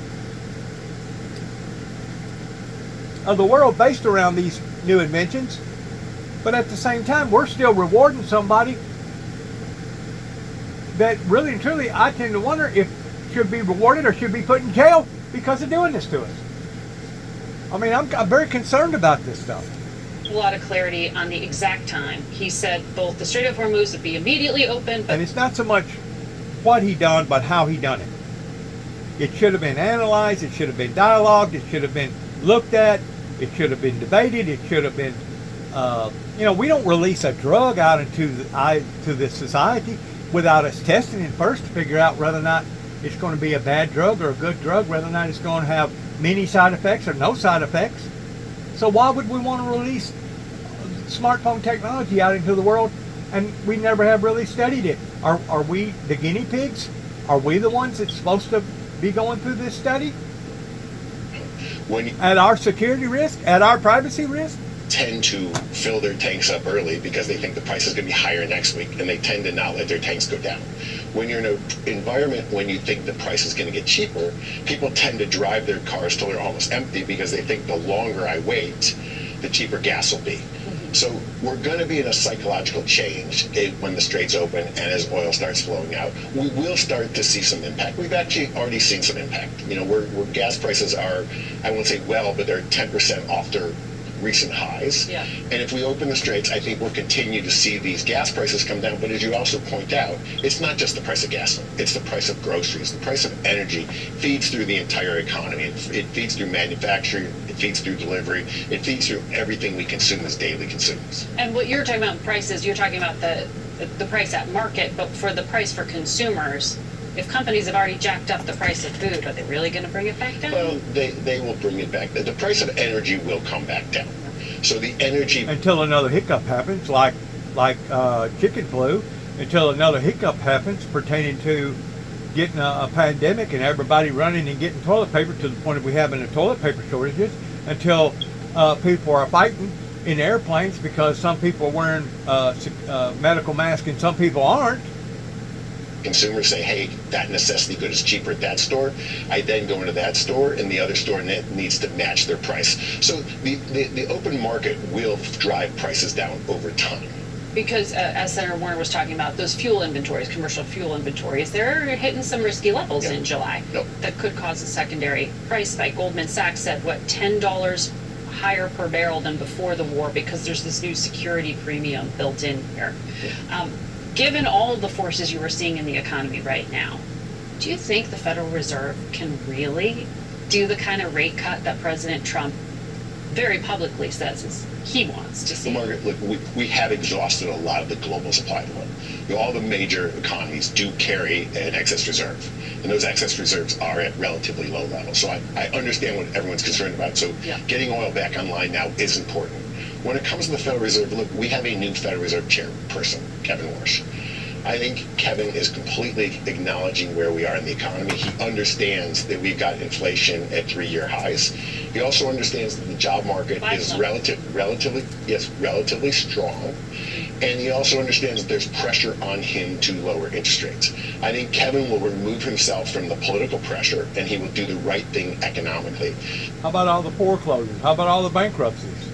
of the world based around these new inventions. But at the same time, we're still rewarding somebody that really and truly, I tend to wonder if should be rewarded or should be put in jail because of doing this to us. I mean, I'm very concerned about this stuff. A lot of clarity on the exact time. He said both the Strait of Hormuz would be immediately open, but And it's not so much what he done, but how he done it. It should have been analyzed. It should have been dialogued. It should have been looked at. It should have been debated. It should have been, we don't release a drug out into the society without us testing it first to figure out whether or not it's going to be a bad drug or a good drug, whether or not it's going to have many side effects or no side effects. So why would we want to release smartphone technology out into the world and we never have really studied it? Are we the guinea pigs? Are we the ones that's supposed to be going through this study? At our security risk? At our privacy risk? tend to fill their tanks up early because they think the price is going to be higher next week, and they tend to not let their tanks go down. When you're in an environment when you think the price is going to get cheaper, people tend to drive their cars till they're almost empty because they think the longer I wait, the cheaper gas will be. So we're going to be in a psychological change when the straits open and as oil starts flowing out. We will start to see some impact. We've actually already seen some impact. You know, where gas prices are, I won't say well, but they're 10% off their recent highs. Yeah. And if we open the straits, I think we'll continue to see these gas prices come down. But as you also point out, it's not just the price of gasoline. It's the price of groceries. The price of energy feeds through the entire economy. It feeds through manufacturing. It feeds through delivery. It feeds through everything we consume as daily consumers. And what you're talking about in prices, you're talking about the price at market, but for the price for consumers, if companies have already jacked up the price of food, are they really going to bring it back down? Well, they will bring it back. The price of energy will come back down. So the energy... Until another hiccup happens, like chicken flu, until another hiccup happens pertaining to getting a pandemic and everybody running and getting toilet paper to the point of we having a toilet paper shortages, until people are fighting in airplanes because some people are wearing medical masks and some people aren't. Consumers say, hey, that necessity good is cheaper at that store. I then go into that store, and the other store needs to match their price. So the open market will drive prices down over time. Because as Senator Warner was talking about, those fuel inventories, commercial fuel inventories, they're hitting some risky levels in July. Yep. That could cause a secondary price spike. Goldman Sachs said, what, $10 higher per barrel than before the war because there's this new security premium built in here. Given all of the forces you are seeing in the economy right now, do you think the Federal Reserve can really do the kind of rate cut that President Trump very publicly says he wants to see? Margaret, look, we have exhausted a lot of the global supply of oil. You know, all the major economies do carry an excess reserve, and those excess reserves are at relatively low levels. So I understand what everyone's concerned about. So getting oil back online now is important. When it comes to the Federal Reserve, look, we have a new Federal Reserve chairperson, Kevin Warsh. I think Kevin is completely acknowledging where we are in the economy. He understands that we've got inflation at 3-year highs. He also understands that the job market is relatively strong. And he also understands that there's pressure on him to lower interest rates. I think Kevin will remove himself from the political pressure, and he will do the right thing economically. How about all the foreclosures? How about all the bankruptcies?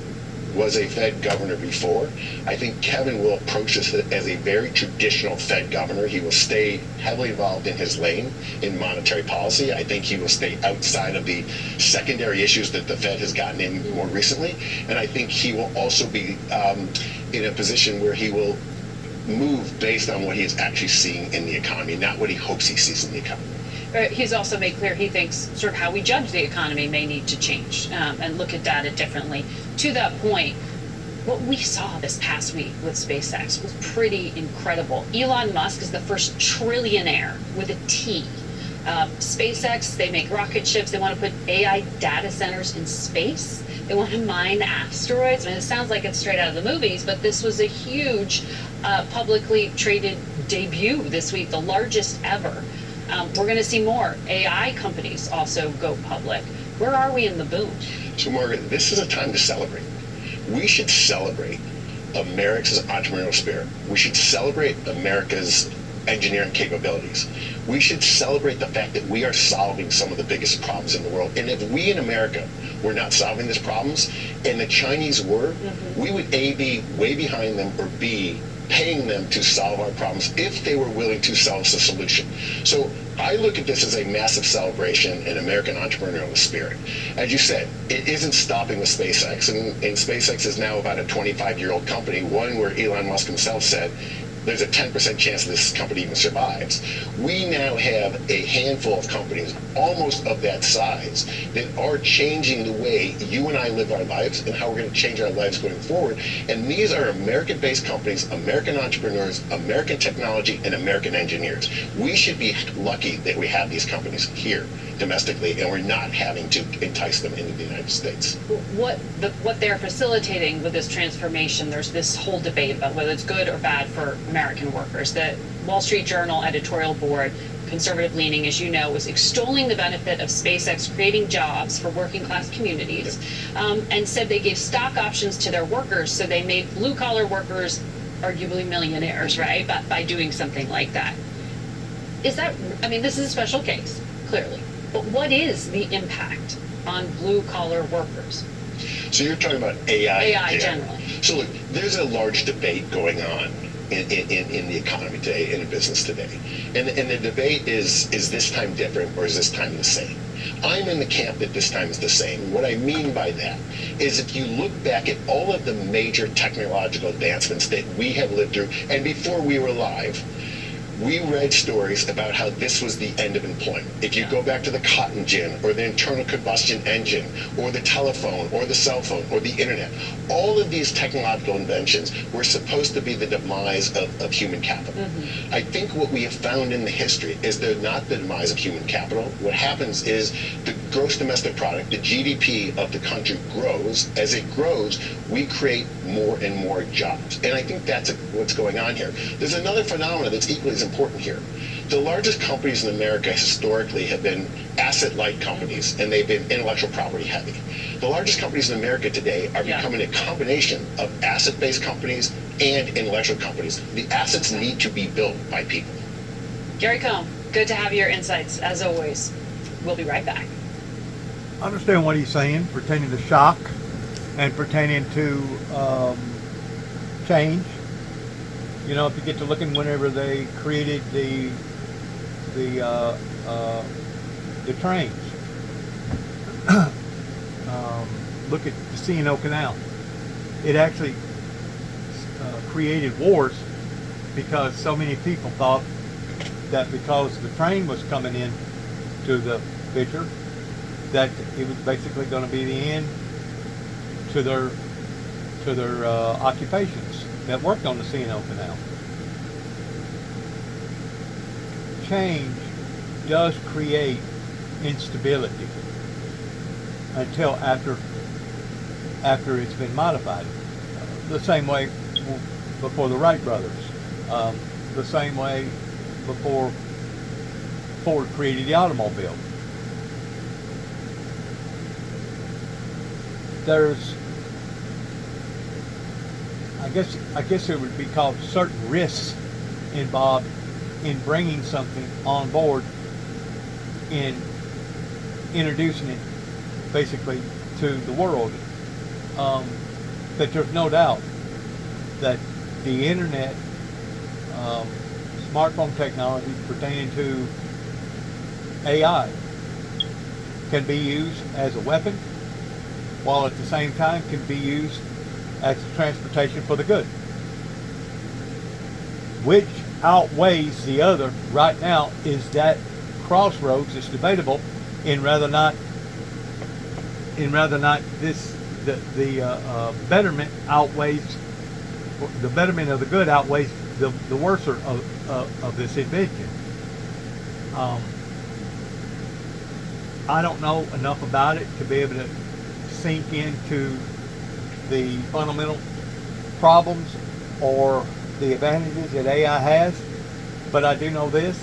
Was a Fed governor before. I think Kevin will approach this as a very traditional Fed governor. He will stay heavily involved in his lane in monetary policy. I think he will stay outside of the secondary issues that the Fed has gotten in more recently. And I think he will also be in a position where he will move based on what he is actually seeing in the economy, not what he hopes he sees in the economy. He's also made clear he thinks sort of how we judge the economy may need to change and look at data differently. To that point, what we saw this past week with SpaceX was pretty incredible. Elon Musk is the first trillionaire with a T. SpaceX, they make rocket ships. They want to put AI data centers in space. They want to mine asteroids. I mean, it sounds like it's straight out of the movies, but this was a huge publicly traded debut this week, the largest ever. We're going to see more AI companies also go public. Where are we in the boom? So, Margaret, this is a time to celebrate. We should celebrate America's entrepreneurial spirit. We should celebrate America's engineering capabilities. We should celebrate the fact that we are solving some of the biggest problems in the world. And if we in America were not solving these problems, and the Chinese were, we would A, be way behind them, or B, paying them to solve our problems if they were willing to sell us a solution. So I look at this as a massive celebration in American entrepreneurial spirit. As you said, it isn't stopping with SpaceX, and SpaceX is now about a 25-year-old company, one where Elon Musk himself said there's a 10% chance this company even survives. We now have a handful of companies almost of that size that are changing the way you and I live our lives and how we're going to change our lives going forward. And these are American-based companies, American entrepreneurs, American technology, and American engineers. We should be lucky that we have these companies here domestically, and we're not having to entice them into the United States. What they're facilitating with this transformation, there's this whole debate about whether it's good or bad for American workers. The Wall Street Journal editorial board conservative leaning, as you know, was extolling the benefit of SpaceX creating jobs for working class communities, and said they gave stock options to their workers, so they made blue collar workers arguably millionaires, right, by doing something like that. Is that, I mean, this is a special case, clearly, but what is the impact on blue collar workers? So you're talking about AI? AI generally. So look, there's a large debate going on in the economy today, in business today. And the debate is this time different or is this time the same? I'm in the camp that this time is the same. What I mean by that is if you look back at all of the major technological advancements that we have lived through, and before we were alive, we read stories about how this was the end of employment. If you go back to the cotton gin or the internal combustion engine or the telephone or the cell phone or the internet, all of these technological inventions were supposed to be the demise of human capital. I think what we have found in the history is they're not the demise of human capital. What happens is the gross domestic product, the GDP of the country grows. As it grows, we create more and more jobs. And I think that's what's going on here. There's another phenomenon that's equally as important here. The largest companies in America historically have been asset-light companies, and they've been intellectual property heavy. The largest companies in America today are becoming a combination of asset-based companies and intellectual companies. The assets need to be built by people. Gary Cohn, good to have your insights, as always. We'll be right back. I understand what he's saying pertaining to shock and pertaining to change. You know, if you get to looking whenever they created the trains, look at the C&O Canal. It actually created wars because so many people thought that because the train was coming in to the picture, that it was basically going to be the end to their occupations that worked on the C&O Canal. Change does create instability until after it's been modified. The same way before the Wright brothers. The same way before Ford created the automobile. There's, I guess it would be called certain risks involved in bringing something on board, in introducing it basically to the world. But there's no doubt that the internet, smartphone technology pertaining to AI can be used as a weapon, while at the same time can be used as transportation for the good. Which outweighs the other right now is that crossroads. It's debatable in rather not this the betterment outweighs, the betterment of the good outweighs the worser of this invention. I don't know enough about it to be able to sink into the fundamental problems or the advantages that AI has, but I do know this: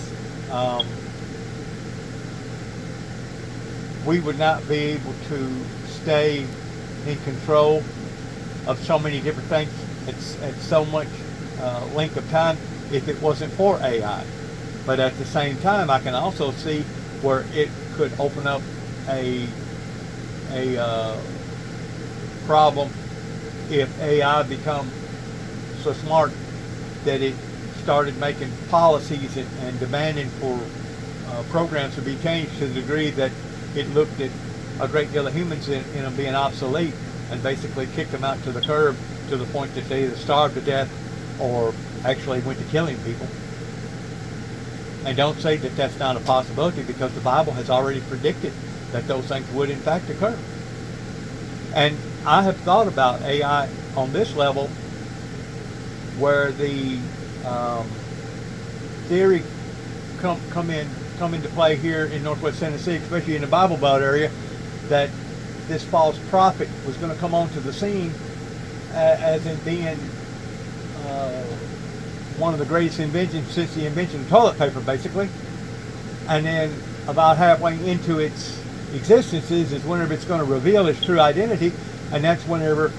we would not be able to stay in control of so many different things at so much length of time if it wasn't for AI. But at the same time, I can also see where it could open up a problem if AI become so smart that it started making policies and demanding for programs to be changed to the degree that it looked at a great deal of humans in them being obsolete and basically kicked them out to the curb to the point that they either starved to death or actually went to killing people. And don't say that that's not a possibility, because the Bible has already predicted that those things would in fact occur. And I have thought about AI on this level, where the theory come into play here in Northwest Tennessee, especially in the Bible Belt area, that this false prophet was going to come onto the scene as in being one of the greatest inventions since the invention of toilet paper, basically, and then about halfway into its existence is whenever it's going to reveal its true identity, and that's whenever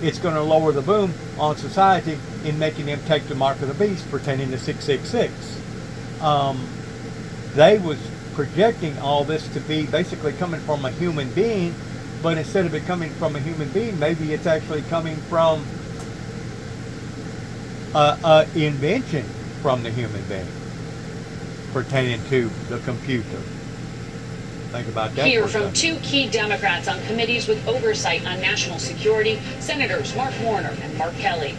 it's going to lower the boom on society in making them take the mark of the beast pertaining to 666. They was projecting all this to be basically coming from a human being, but instead of it coming from a human being, maybe it's actually coming from a invention from the human being pertaining to the computer. Think about that. Hear from two key Democrats on committees with oversight on national security, Senators Mark Warner and Mark Kelly.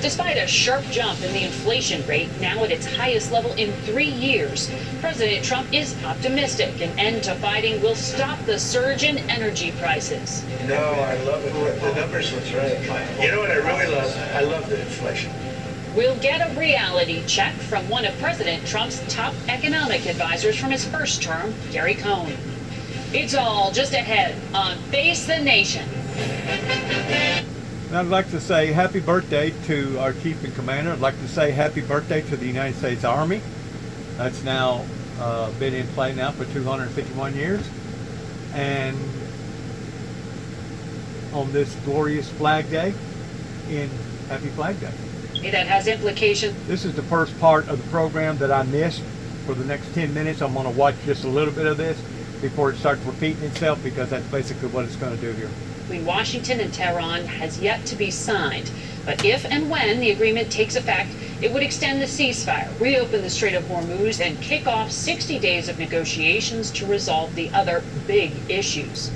Despite a sharp jump in the inflation rate, now at its highest level in 3 years, President Trump is optimistic an end to fighting will stop the surge in energy prices. No, I love it. The numbers was right. You know what I really love? I love the inflation. We'll get a reality check from one of President Trump's top economic advisors from his first term, Gary Cohn. It's all just ahead on Face the Nation. And I'd like to say happy birthday to our Chief and Commander. I'd like to say happy birthday to the United States Army. That's now been in play now for 251 years. And on this glorious Flag Day, happy Flag Day. That has implications. This is the first part of the program that I missed. For the next 10 minutes, I'm going to watch just a little bit of this before it starts repeating itself, because that's basically what it's going to do here. Between Washington and Tehran has yet to be signed. But if and when the agreement takes effect, it would extend the ceasefire, reopen the Strait of Hormuz, and kick off 60 days of negotiations to resolve the other big issues.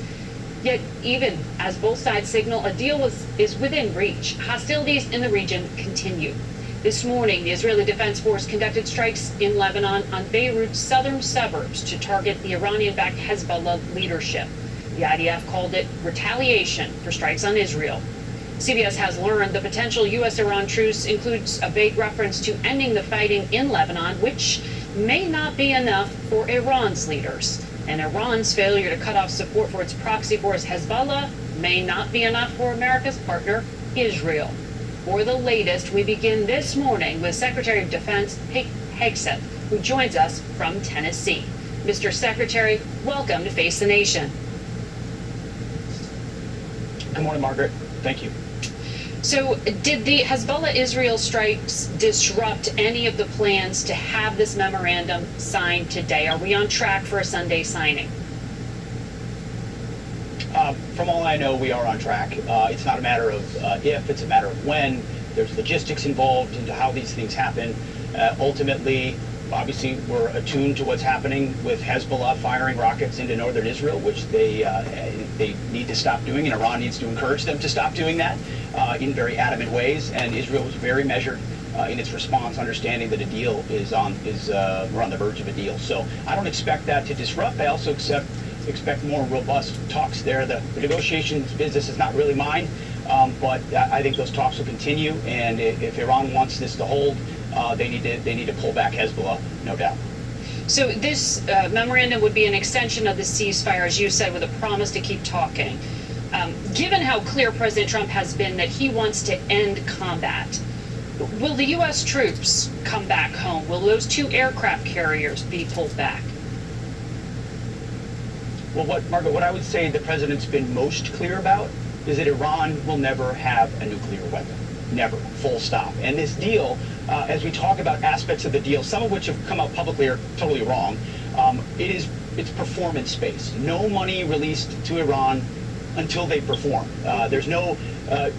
Yet, even as both sides signal a deal is within reach, hostilities in the region continue. This morning, the Israeli Defense Force conducted strikes in Lebanon on Beirut's southern suburbs to target the Iranian-backed Hezbollah leadership. The IDF called it retaliation for strikes on Israel. CBS has learned the potential U.S.-Iran truce includes a vague reference to ending the fighting in Lebanon, which may not be enough for Iran's leaders. And Iran's failure to cut off support for its proxy force Hezbollah may not be enough for America's partner, Israel. For the latest, we begin this morning with Secretary of Defense Pete Hegseth, who joins us from Tennessee. Mr. Secretary, welcome to Face the Nation. Good morning, Margaret. Thank you. So did the Hezbollah-Israel strikes disrupt any of the plans to have this memorandum signed today? Are we on track for a Sunday signing? From all I know, we are on track. It's not a matter of if, it's a matter of when. There's logistics involved into how these things happen. Ultimately, obviously, we're attuned to what's happening with Hezbollah firing rockets into northern Israel, which they need to stop doing, and Iran needs to encourage them to stop doing that in very adamant ways. And Israel was very measured in its response, understanding that a deal we're on the verge of a deal. So I don't expect that to disrupt. I also expect more robust talks there. The negotiations business is not really mine, but I think those talks will continue. And if Iran wants this to hold, they need to pull back Hezbollah, no doubt. So this memorandum would be an extension of the ceasefire, as you said, with a promise to keep talking. Given how clear President Trump has been that he wants to end combat, will the U.S. troops come back home? Will those 2 aircraft carriers be pulled back? Well, Margaret, what I would say the president's been most clear about is that Iran will never have a nuclear weapon. Never. Full stop. And this deal, as we talk about aspects of the deal, some of which have come out publicly are totally wrong, it's performance-based. No money released to Iran until they perform. There's no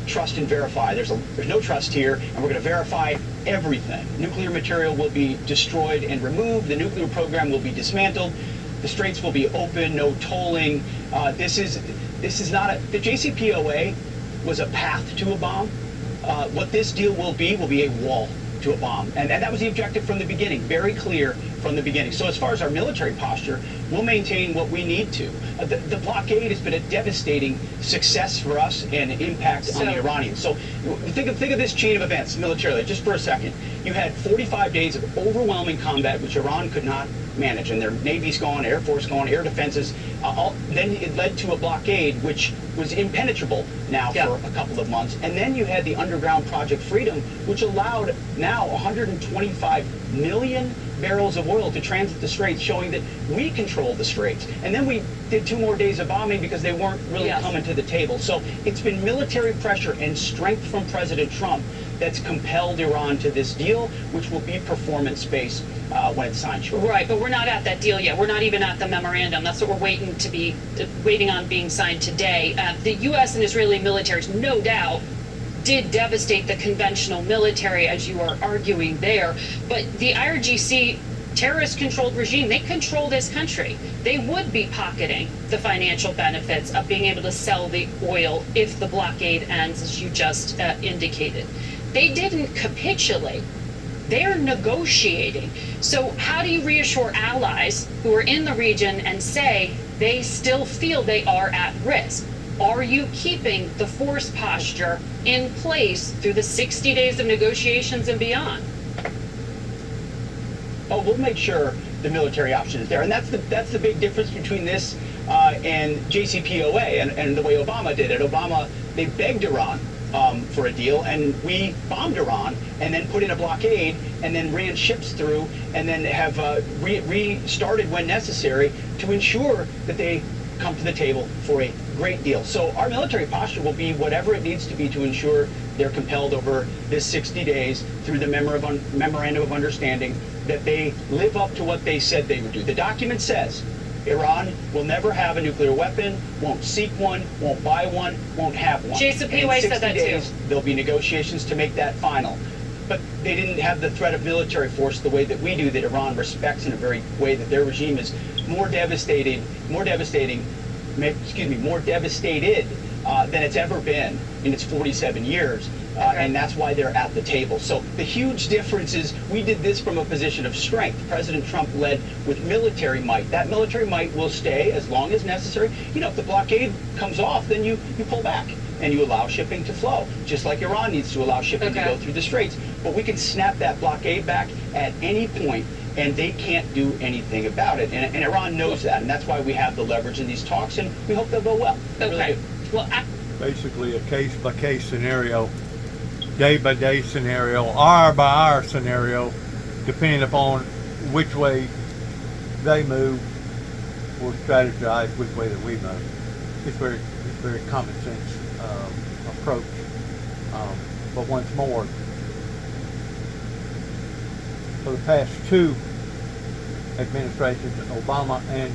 trust and verify. There's no trust here, and we're going to verify everything. Nuclear material will be destroyed and removed. The nuclear program will be dismantled. The straits will be open. No tolling. This is not the JCPOA was a path to a bomb. What this deal will be a wall to a bomb. And that was the objective from the beginning, very clear from the beginning. So as far as our military posture, we'll maintain what we need to. The blockade has been a devastating success for us and impact on the Iranians. So think of this chain of events militarily, just for a second. You had 45 days of overwhelming combat, which Iran could not manage, and their Navy's gone, Air Force gone, air defenses. Then it led to a blockade, which was impenetrable now for a couple of months. And then you had the underground Project Freedom, which allowed now 125 million barrels of oil to transit the straits, showing that we control the straits. And then we did 2 more days of bombing because they weren't really coming to the table. So it's been military pressure and strength from President Trump that's compelled Iran to this deal, which will be performance-based when it's signed shortly. Right, but we're not at that deal yet. We're not even at the memorandum. That's what we're waiting on being signed today. The U.S. and Israeli militaries, no doubt, did devastate the conventional military, as you are arguing there. But the IRGC terrorist-controlled regime, they control this country. They would be pocketing the financial benefits of being able to sell the oil if the blockade ends, as you just indicated. They didn't capitulate. They're negotiating. So how do you reassure allies who are in the region and say they still feel they are at risk? Are you keeping the force posture in place through the 60 days of negotiations and beyond? Oh, we'll make sure the military option is there. And that's the big difference between this and JCPOA and the way Obama did it. Obama, they begged Iran for a deal, and we bombed Iran and then put in a blockade and then ran ships through and then have restarted when necessary to ensure that they come to the table for a great deal. So our military posture will be whatever it needs to be to ensure they're compelled over this 60 days through the memorandum of understanding that they live up to what they said they would do. The document says Iran will never have a nuclear weapon, won't seek one, won't buy one, won't have one. JCPOA said that too. There'll be negotiations to make that final. But they didn't have the threat of military force the way that we do, that Iran respects in a very way that their regime is more devastated than it's ever been in its 47 years. And that's why they're at the table. So the huge difference is we did this from a position of strength. President Trump led with military might. That military might will stay as long as necessary. You know, if the blockade comes off, then you pull back and you allow shipping to flow, just like Iran needs to allow shipping to go through the straits. But we can snap that blockade back at any point, and they can't do anything about it. And Iran knows that, and that's why we have the leverage in these talks, and we hope they'll go well. Okay. Well, basically a case-by-case scenario, day-by-day scenario, hour-by-hour scenario, depending upon which way they move, we'll strategize which way that we move. It's very common sense approach. But once more, for the past 2 administrations, Obama and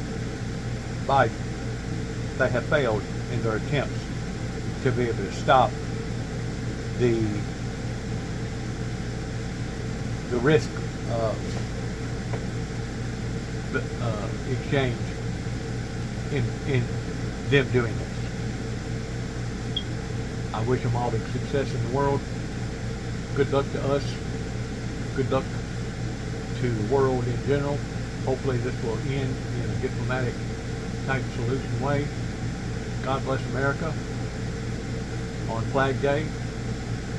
Biden, they have failed in their attempts to be able to stop the risk of exchange in them doing this. I wish them all the success in the world. Good luck to us. Good luck to the world in general. Hopefully this will end in a diplomatic type solution way. God bless America. On Flag Day,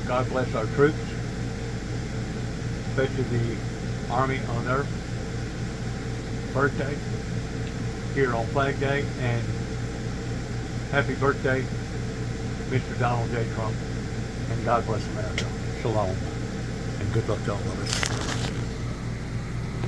God bless our troops, especially the Army on their birthday here on Flag Day, and happy birthday, Mr. Donald J. Trump, and God bless America. Shalom, and good luck to all of us.